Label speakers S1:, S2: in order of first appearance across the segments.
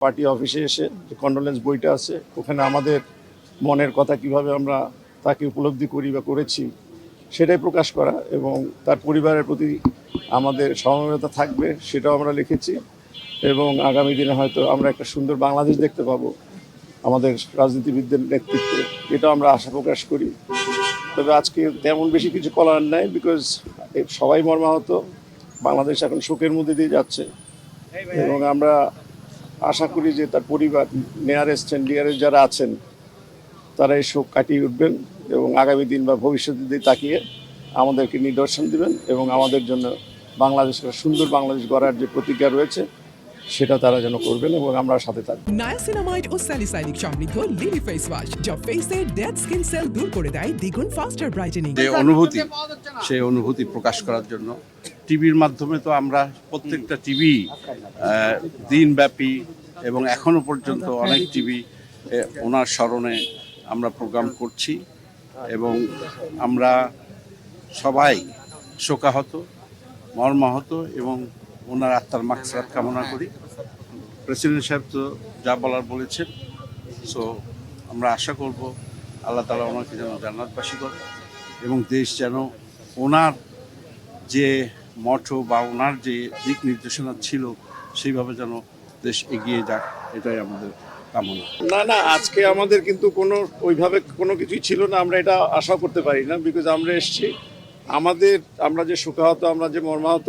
S1: Party অফিসে এসে যে কন্ডোলেন্স বইটা আছে ওখানে আমাদের মনের কথা কিভাবে আমরা তাকে উপলব্ধি করি বা করেছি সেটাই প্রকাশ করা এবং তার পরিবারের প্রতি আমাদের সমবেদনা থাকবে সেটাও আমরা লিখেছি এবং আগামী দিনে হয়তো আমরা একটা সুন্দর বাংলাদেশ দেখতে পাবো আমাদের রাজনীতিবিদদের নেতৃত্বে, এটাও আমরা আশা প্রকাশ করি। তবে আজকে তেমন বেশি কিছু করার নাই, বিকজ সবাই মর্মাহত, বাংলাদেশ এখন শোকের মধ্যে দিয়ে যাচ্ছে এবং আমরা আশা করি যে তার পরিবার নিয়ারেস্ট অ্যান্ড ডিয়ারেস্ট যারা আছেন তারা এই শোক কাটিয়ে উঠবেন এবং আগামী দিন বা ভবিষ্যতের দিকে তাকিয়ে আমাদেরকে নিদর্শন দিবেন এবং আমাদের জন্য বাংলাদেশের সুন্দর বাংলাদেশ গড়ার যে প্রতিজ্ঞা রয়েছে সেটা তারা যেন করবেন এবং আমরা সাথে থাকব।
S2: নায়াসিনামাইড ও স্যালিসাইলিক সমৃদ্ধ লিলি ফেস ওয়াশ যা ফেসের ডেড স্কিন সেল দূর করে দেয় দ্বিগুণ ফাস্টার ব্রাইটেনিং।
S3: যে সেই অনুভূতি প্রকাশ করার জন্য টিভির মাধ্যমে তো আমরা প্রত্যেকটা টিভি দিনব্যাপী এবং এখনো পর্যন্ত অনেক টিভি ওনার স্মরণে আমরা প্রোগ্রাম করছি এবং আমরা সবাই শোকাহত, মর্মাহত এবং ওনার আত্মার মাগফিরাত কামনা করি। প্রেসিডেন্ট সাহেব তো যা বলার বলেছেন, সো আমরা আশা করব আল্লাহ তাআলা ওনাকে যেন জান্নাতবাসী করে এবং দেশ যেন ওনার যে মঠো বা ওনার যে দিক নির্দেশনা ছিল সেইভাবে যেন দেশ এগিয়ে যাক, এটাই আমাদের কামনা।
S1: না, আজকে আমাদের কিন্তু ওইভাবে কোনো কিছুই ছিল না, আমরা এটা আশা করতে পারি না, বিকজ আমরা এসেছি আমরা যে শোকাহত, আমরা যে মর্মাহত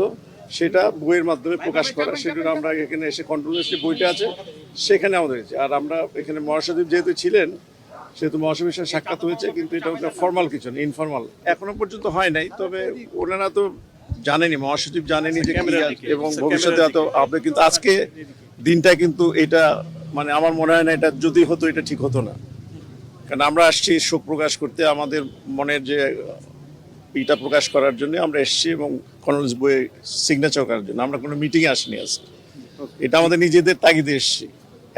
S1: সেটা বইয়ের মাধ্যমে প্রকাশ করা, সেজন্য আমরা এখানে এসে কন্ট্রোলেন্স যে বইটা আছে সেখানে আমাদের হয়েছে। আর আমরা এখানে মহাসচিব যেহেতু ছিলেন সেহেতু মহাসচিবের সাথে সাক্ষাৎ হয়েছে, কিন্তু এটা একটা ফর্মাল কিছু না, ইনফর্মাল এখনো পর্যন্ত হয় নাই। তবে ওনারা তো জানেনি, মহাসচিব জানেনি যে এবং ভবিষ্যতে হয়তো হবে, কিন্তু আজকে দিনটা কিন্তু এটা মানে আমার মনে হয় না এটা যদি হতো এটা ঠিক হতো না, কারণ আমরা আসছি শোক প্রকাশ করতে, আমাদের মনের যে এটা প্রকাশ করার জন্য আমরা এসেছি এবং কন্ডোলেন্স বইয়ে সিগনেচার করার জন্য। আমরা কোনো মিটিংয়ে আসিনি আজকে, এটা আমাদের নিজেদের তাগিদে এসেছি,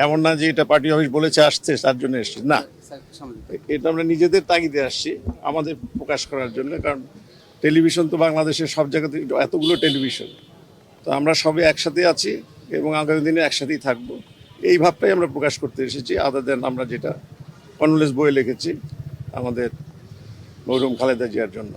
S1: এমন না যে এটা পার্টি অফিস বলেছে আসছে তার জন্য এসেছি, না, এটা আমরা নিজেদের তাগিদে আসছি আমাদের প্রকাশ করার জন্য। কারণ টেলিভিশন তো বাংলাদেশের সব জায়গাতে এতগুলো টেলিভিশন, তো আমরা সবাই একসাথে আছি এবং আগামী দিনে একসাথেই থাকবো, এই ভাবটাই আমরা প্রকাশ করতে এসেছি। আদার দেন আমরা যেটা কন্ডোলেন্স বইয়ে লিখেছি আমাদের মরহুম খালেদা জিয়ার জন্য।